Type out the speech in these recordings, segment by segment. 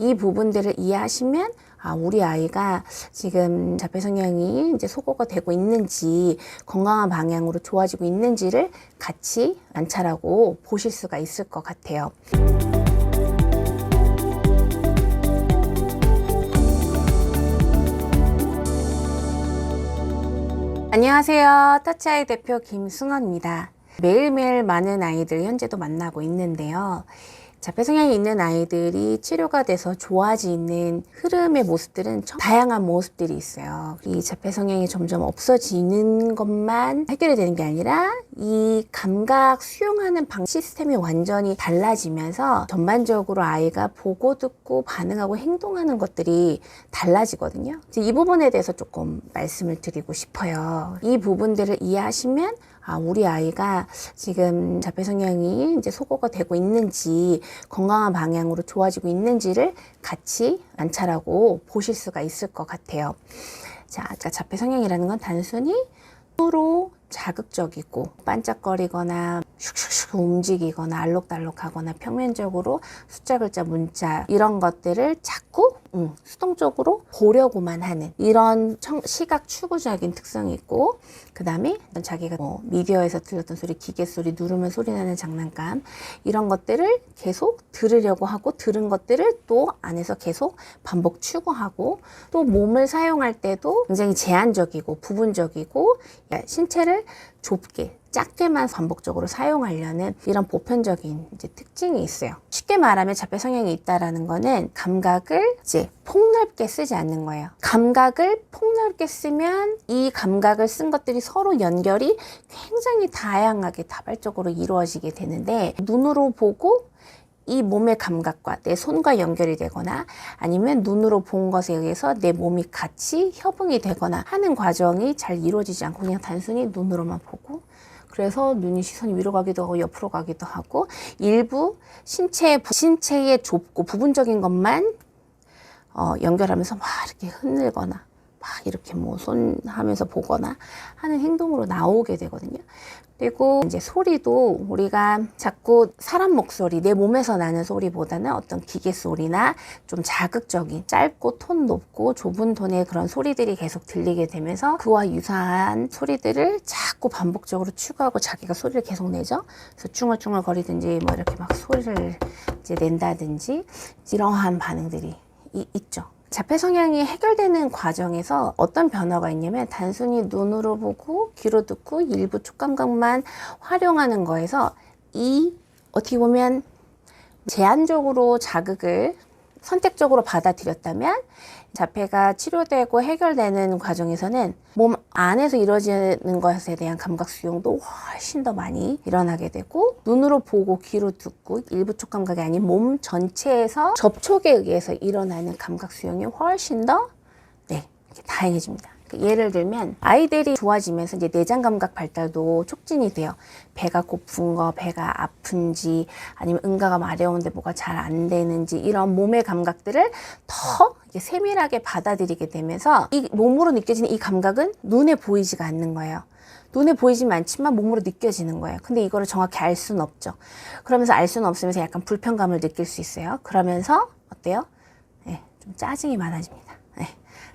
이 부분들을 이해하시면 우리 아이가 지금 자폐 성향이 이제 소거가 되고 있는지 건강한 방향으로 좋아지고 있는지를 같이 관찰하고 보실 수가 있을 것 같아요. 안녕하세요. 터치아이 대표 김승원입니다. 매일매일 많은 아이들 현재도 만나고 있는데요. 자폐 성향이 있는 아이들이 치료가 돼서 좋아지는 흐름의 모습들은 다양한 모습들이 있어요. 이 자폐 성향이 점점 없어지는 것만 해결이 되는 게 아니라 이 감각 수용하는 시스템이 완전히 달라지면서 전반적으로 아이가 보고 듣고 반응하고 행동하는 것들이 달라지거든요. 이 부분에 대해서 조금 말씀을 드리고 싶어요. 이 부분들을 이해하시면 우리 아이가 지금 자폐 성향이 이제 소거가 되고 있는지 건강한 방향으로 좋아지고 있는지를 같이 관찰하고 보실 수가 있을 것 같아요. 자, 자폐 성향이라는 건 단순히 눈으로 자극적이고 반짝거리거나 슉슉슉 움직이거나 알록달록하거나 평면적으로 숫자, 글자, 문자 이런 것들을 자꾸 수동적으로 보려고만 하는 이런 시각 추구적인 특성이 있고, 그 다음에 자기가 미디어에서 들렸던 소리, 기계 소리, 누르면 소리 나는 장난감 이런 것들을 계속 들으려고 하고, 들은 것들을 또 안에서 계속 반복 추구하고, 또 몸을 사용할 때도 굉장히 제한적이고 부분적이고 신체를 좁게 작게만 반복적으로 사용하려는 이런 보편적인 이제 특징이 있어요. 쉽게 말하면 자폐 성향이 있다라는 거는 감각을 이제 폭넓게 쓰지 않는 거예요. 감각을 폭넓게 쓰면 이 감각을 쓴 것들이 서로 연결이 굉장히 다양하게 다발적으로 이루어지게 되는데, 눈으로 보고 이 몸의 감각과 내 손과 연결이 되거나 아니면 눈으로 본 것에 의해서 내 몸이 같이 협응이 되거나 하는 과정이 잘 이루어지지 않고 그냥 단순히 눈으로만 보고, 그래서 눈이 시선이 위로 가기도 하고 옆으로 가기도 하고 일부 신체의 좁고 부분적인 것만 연결하면서 막 이렇게 흔들거나 막 이렇게 손 하면서 보거나 하는 행동으로 나오게 되거든요. 그리고 이제 소리도 우리가 자꾸 사람 목소리, 내 몸에서 나는 소리보다는 어떤 기계 소리나 좀 자극적인 짧고 톤 높고 좁은 톤의 그런 소리들이 계속 들리게 되면서 그와 유사한 소리들을 자꾸 반복적으로 추구하고 자기가 소리를 계속 내죠. 그래서 중얼중얼 거리든지 뭐 이렇게 막 소리를 이제 낸다든지 이러한 반응들이 있죠. 자폐 성향이 해결되는 과정에서 어떤 변화가 있냐면, 단순히 눈으로 보고 귀로 듣고 일부 촉감각만 활용하는 거에서 어떻게 보면 제한적으로 자극을 선택적으로 받아들였다면, 자폐가 치료되고 해결되는 과정에서는 몸 안에서 이루어지는 것에 대한 감각 수용도 훨씬 더 많이 일어나게 되고, 눈으로 보고 귀로 듣고 일부 촉감각이 아닌 몸 전체에서 접촉에 의해서 일어나는 감각 수용이 훨씬 더 이렇게 다양해집니다. 예를 들면 아이들이 좋아지면서 이제 내장 감각 발달도 촉진이 돼요. 배가 고픈 거, 배가 아픈지, 아니면 응가가 마려운데 뭐가 잘 안 되는지, 이런 몸의 감각들을 더 세밀하게 받아들이게 되면서 이 몸으로 느껴지는 이 감각은 눈에 보이지가 않는 거예요. 눈에 보이지는 않지만 몸으로 느껴지는 거예요. 근데 이거를 정확히 알 수는 없죠. 그러면서 알 수는 없으면서 약간 불편감을 느낄 수 있어요. 그러면서 어때요? 좀 짜증이 많아집니다.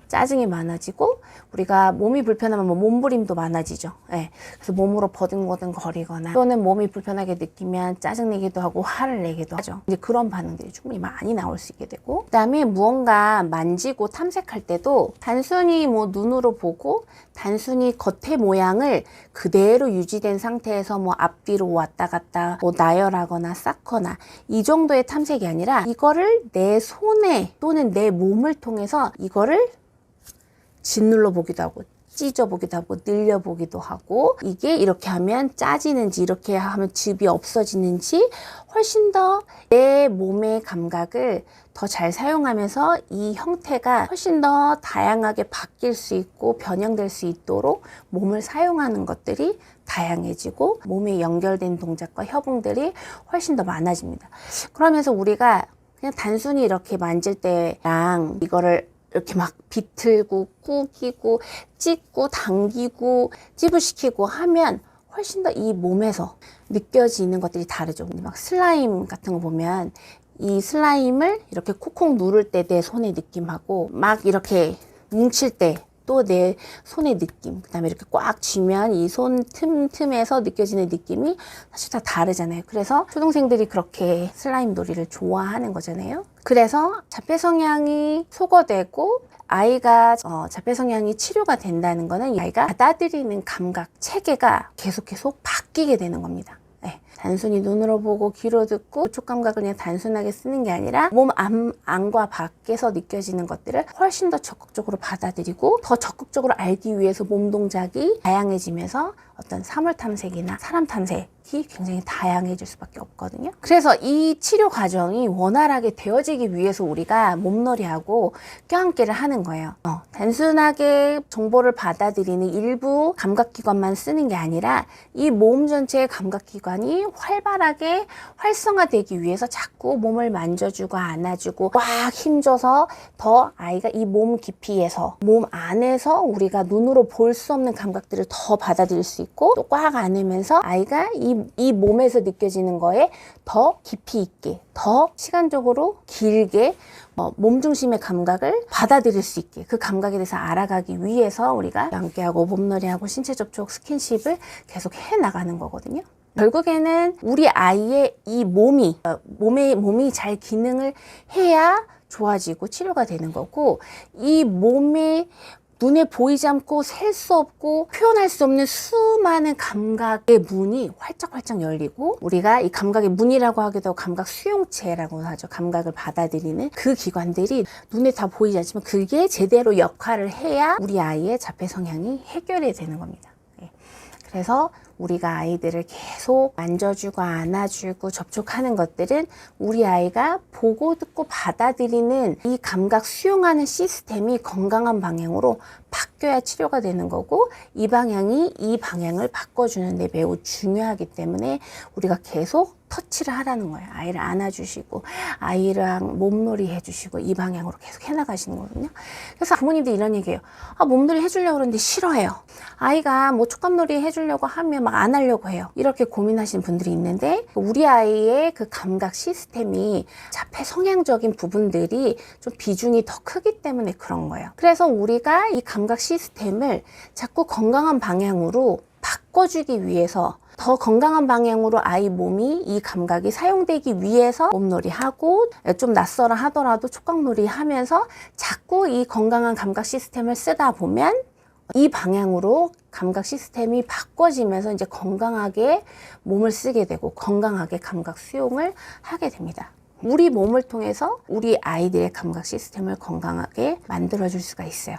짜증이 많아지고, 우리가 몸이 불편하면 몸부림도 많아지죠. 그래서 몸으로 버둥버둥 거리거나 또는 몸이 불편하게 느끼면 짜증내기도 하고 화를 내기도 하죠. 이제 그런 반응들이 충분히 많이 나올 수 있게 되고, 그 다음에 무언가 만지고 탐색할 때도 단순히 눈으로 보고 단순히 겉의 모양을 그대로 유지된 상태에서 앞뒤로 왔다 갔다 나열하거나 쌓거나 이 정도의 탐색이 아니라, 이거를 내 손에 또는 내 몸을 통해서 이거를 짓눌러 보기도 하고 찢어 보기도 하고 늘려 보기도 하고, 이게 이렇게 하면 짜지는지 이렇게 하면 즙이 없어지는지 훨씬 더 내 몸의 감각을 더 잘 사용하면서 이 형태가 훨씬 더 다양하게 바뀔 수 있고 변형될 수 있도록 몸을 사용하는 것들이 다양해지고, 몸에 연결된 동작과 협응들이 훨씬 더 많아집니다. 그러면서 우리가 그냥 단순히 이렇게 만질 때랑 이거를 이렇게 막 비틀고 꾸기고 찢고 당기고 찌부시키고 하면 훨씬 더 이 몸에서 느껴지는 것들이 다르죠. 막 슬라임 같은 거 보면 이 슬라임을 이렇게 콕콕 누를 때 내 손의 느낌하고 막 이렇게 뭉칠 때 또 내 손의 느낌, 그 다음에 이렇게 꽉 쥐면 이 손 틈틈에서 느껴지는 느낌이 사실 다 다르잖아요. 그래서 초등생들이 그렇게 슬라임 놀이를 좋아하는 거잖아요. 그래서 자폐 성향이 소거되고 아이가 자폐 성향이 치료가 된다는 거는 이 아이가 받아들이는 감각 체계가 계속 바뀌게 되는 겁니다. 네. 단순히 눈으로 보고 귀로 듣고 촉감각을 그냥 단순하게 쓰는 게 아니라 몸 안과 밖에서 느껴지는 것들을 훨씬 더 적극적으로 받아들이고 더 적극적으로 알기 위해서 몸 동작이 다양해지면서 어떤 사물 탐색이나 사람 탐색이 굉장히 다양해질 수밖에 없거든요. 그래서 이 치료 과정이 원활하게 되어지기 위해서 우리가 몸놀이하고 껴안기를 하는 거예요. 단순하게 정보를 받아들이는 일부 감각기관만 쓰는 게 아니라 이 몸 전체의 감각기관이 활발하게 활성화되기 위해서 자꾸 몸을 만져주고 안아주고 꽉 힘줘서 더 아이가 이 몸 깊이에서 몸 안에서 우리가 눈으로 볼 수 없는 감각들을 더 받아들일 수 있고 또 꽉 안으면서 아이가 이 몸에서 느껴지는 거에 더 깊이 있게 더 시간적으로 길게 몸 중심의 감각을 받아들일 수 있게 그 감각에 대해서 알아가기 위해서 우리가 껴안기하고 몸놀이하고 신체 접촉 스킨십을 계속 해 나가는 거거든요. 결국에는 우리 아이의 이 몸이 잘 기능을 해야 좋아지고 치료가 되는 거고 이 몸에 눈에 보이지 않고 셀 수 없고 표현할 수 없는 수많은 감각의 문이 활짝활짝 열리고 우리가 이 감각의 문이라고 하기도 하고 감각 수용체라고 하죠. 감각을 받아들이는 그 기관들이 눈에 다 보이지 않지만 그게 제대로 역할을 해야 우리 아이의 자폐 성향이 해결이 되는 겁니다. 그래서 우리가 아이들을 계속 만져주고 안아주고 접촉하는 것들은 우리 아이가 보고 듣고 받아들이는 이 감각 수용하는 시스템이 건강한 방향으로 바뀌어야 치료가 되는 거고 이 방향을 바꿔주는 데 매우 중요하기 때문에 우리가 계속 터치를 하라는 거예요. 아이를 안아주시고 아이랑 몸놀이 해주시고 이 방향으로 계속 해나가시는 거거든요. 그래서 부모님들 이런 얘기해요. 몸놀이 해주려고 그러는데 싫어해요. 아이가 뭐 촉감놀이 해주려고 하면 막 안 하려고 해요. 이렇게 고민하시는 분들이 있는데 우리 아이의 그 감각 시스템이 자폐 성향적인 부분들이 좀 비중이 더 크기 때문에 그런 거예요. 그래서 우리가 이 감각 시스템을 자꾸 건강한 방향으로 바꿔주기 위해서 더 건강한 방향으로 아이 몸이 이 감각이 사용되기 위해서 몸놀이 하고 좀 낯설어 하더라도 촉각놀이 하면서 자꾸 이 건강한 감각 시스템을 쓰다 보면 이 방향으로 감각 시스템이 바꿔지면서 이제 건강하게 몸을 쓰게 되고 건강하게 감각 수용을 하게 됩니다. 우리 몸을 통해서 우리 아이들의 감각 시스템을 건강하게 만들어줄 수가 있어요.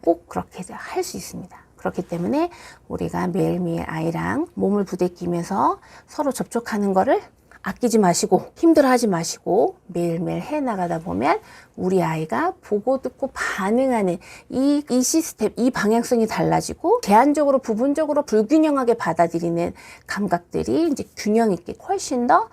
꼭 그렇게 할 수 있습니다. 그렇기 때문에 우리가 매일매일 아이랑 몸을 부대끼면서 서로 접촉하는 거를 아끼지 마시고 힘들어하지 마시고 매일매일 해나가다 보면 우리 아이가 보고 듣고 반응하는 이 시스템, 이 방향성이 달라지고 제한적으로 부분적으로 불균형하게 받아들이는 감각들이 이제 균형 있게 훨씬 더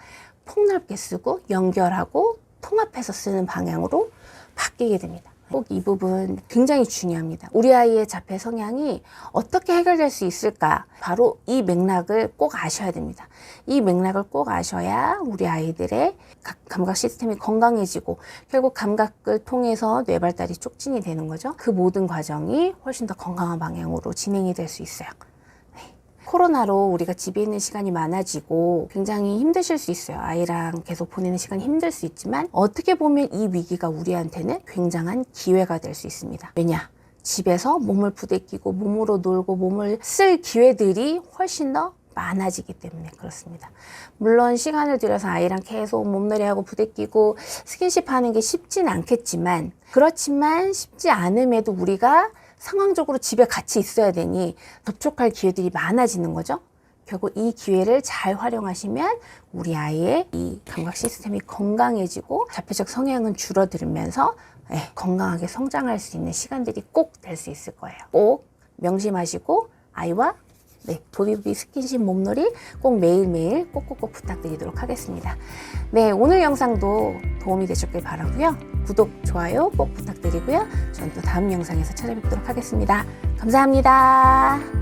폭넓게 쓰고 연결하고 통합해서 쓰는 방향으로 바뀌게 됩니다. 꼭 이 부분 굉장히 중요합니다. 우리 아이의 자폐 성향이 어떻게 해결될 수 있을까? 바로 이 맥락을 꼭 아셔야 됩니다. 이 맥락을 꼭 아셔야 우리 아이들의 감각 시스템이 건강해지고 결국 감각을 통해서 뇌 발달이 촉진이 되는 거죠. 그 모든 과정이 훨씬 더 건강한 방향으로 진행이 될 수 있어요. 코로나로 우리가 집에 있는 시간이 많아지고 굉장히 힘드실 수 있어요. 아이랑 계속 보내는 시간이 힘들 수 있지만 어떻게 보면 이 위기가 우리한테는 굉장한 기회가 될 수 있습니다. 왜냐? 집에서 몸을 부대끼고 몸으로 놀고 몸을 쓸 기회들이 훨씬 더 많아지기 때문에 그렇습니다. 물론 시간을 들여서 아이랑 계속 몸놀이하고 부대끼고 스킨십 하는 게 쉽진 않겠지만 그렇지만 쉽지 않음에도 우리가 상황적으로 집에 같이 있어야 되니 접촉할 기회들이 많아지는 거죠. 결국 이 기회를 잘 활용하시면 우리 아이의 이 감각 시스템이 건강해지고 자폐적 성향은 줄어들면서 건강하게 성장할 수 있는 시간들이 꼭 될 수 있을 거예요. 꼭 명심하시고 아이와 도비도비 스킨십 몸놀이 꼭 매일매일 꼭꼭꼭 부탁드리도록 하겠습니다. 오늘 영상도 도움이 되셨길 바라고요. 구독, 좋아요 꼭 부탁드리고요. 저는 또 다음 영상에서 찾아뵙도록 하겠습니다. 감사합니다.